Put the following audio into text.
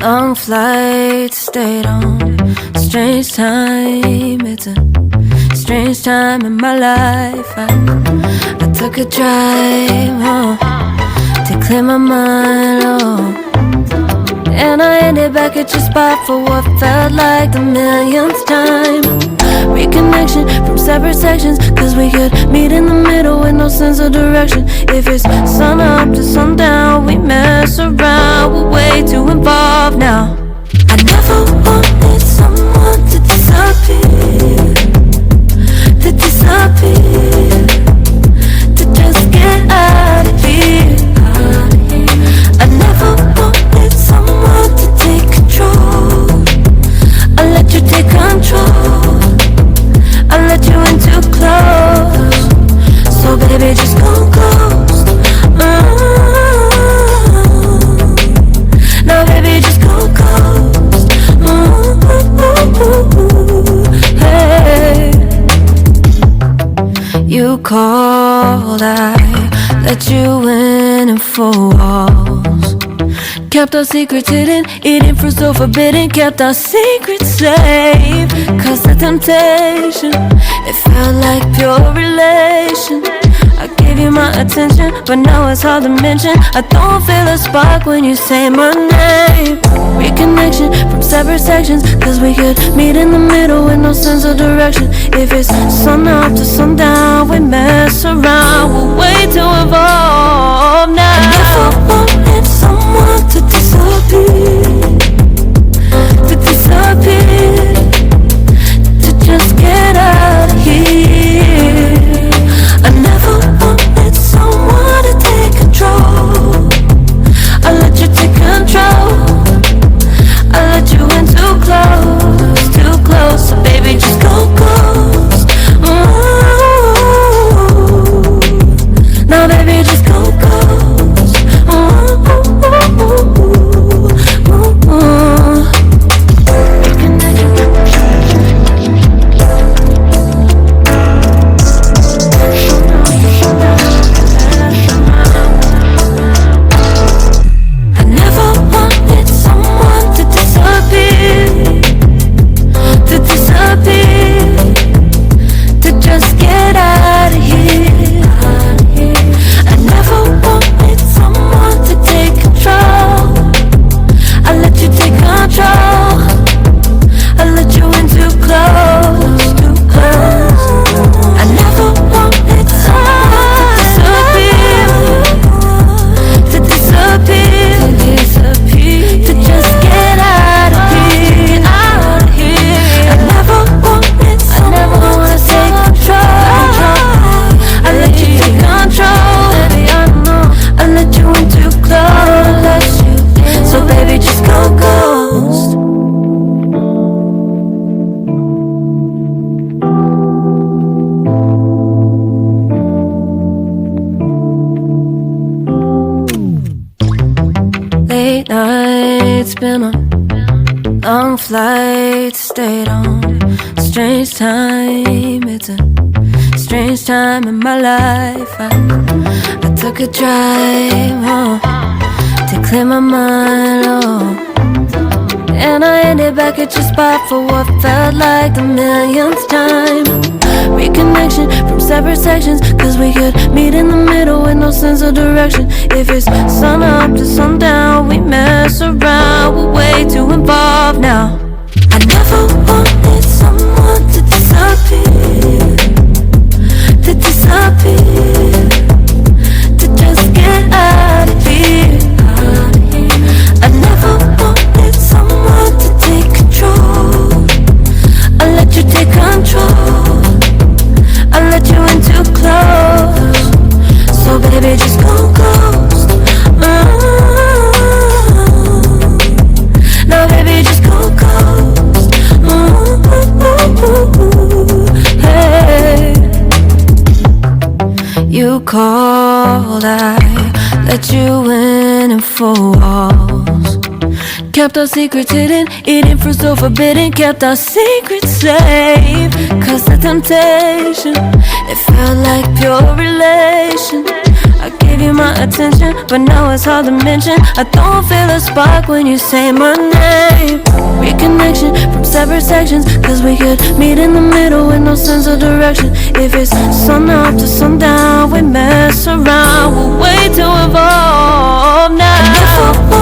Long flight, stayed on strange time. It's a strange time in my life. I took a drive to clear my mind, and I ended back at your spot for what felt like the millionth time. Reconnection from separate sections, cause we could meet in the middle with no sense of direction. If it's sun up to sundown, we mess around, we're way too involved now. I never wanted someone to disappear, to disappear, to just get out of here. I never wanted someone to take control. I let you take control, I let you in too close. So baby, just go ghost. Now baby, just go ghost. Hey. You called, I let you in and 4 walls. Kept our secrets hidden, eating fruit so forbidden. Kept our secrets safe, cause the temptation, it felt like pure relation. I gave you my attention, but now it's hard to mention. I don't feel a spark when you say my name. Reconnection from separate sections, cause we could meet in the middle with no sense of direction. If it's sun up to sundown, we mess around, we're way too involved now. I never wanted someone to disappear, to disappear, to just get out of here. I never wanted someone to take control. I let you take control, I let you in too close, so baby just go ghost. Now baby just go ghost. I never wanted someone to disappear, to disappear, to just get out of here. I never wanted someone to take control. I let you take control, I let you in too close, too close. I never wanted someone to disappear, to disappear, to just get out of here, out of here. I never wanted someone to take control. I let you take control, I let you in too close, so baby just go ghost. Late nights, been on long flights, stayed on strange time. It's a strange time in my life. I took a drive to clear my mind, and I ended back at your spot for what felt like the millionth time. Reconnection from separate sections, cause we could meet in the middle with no sense of direction. If it's sun up to sundown, we mess around, we're way too involved now. I never wanted someone to disappear, to disappear, to just get out of here. I never wanted someone to take control. I let you take control, I let you in too close, so baby just go ghost. Now baby just go ghost. Hey. You called, I let you in and 4 walls. Kept our secrets hidden, eating fruit so forbidden. Kept our secrets safe, cause the temptation, it felt like pure relation. I gave you my attention, but now it's hard to mention. I don't feel a spark when you say my name. Reconnection from separate sections, cause we could meet in the middle with no sense of direction. If it's sun up to sundown, we mess around, we'll wait to evolve now.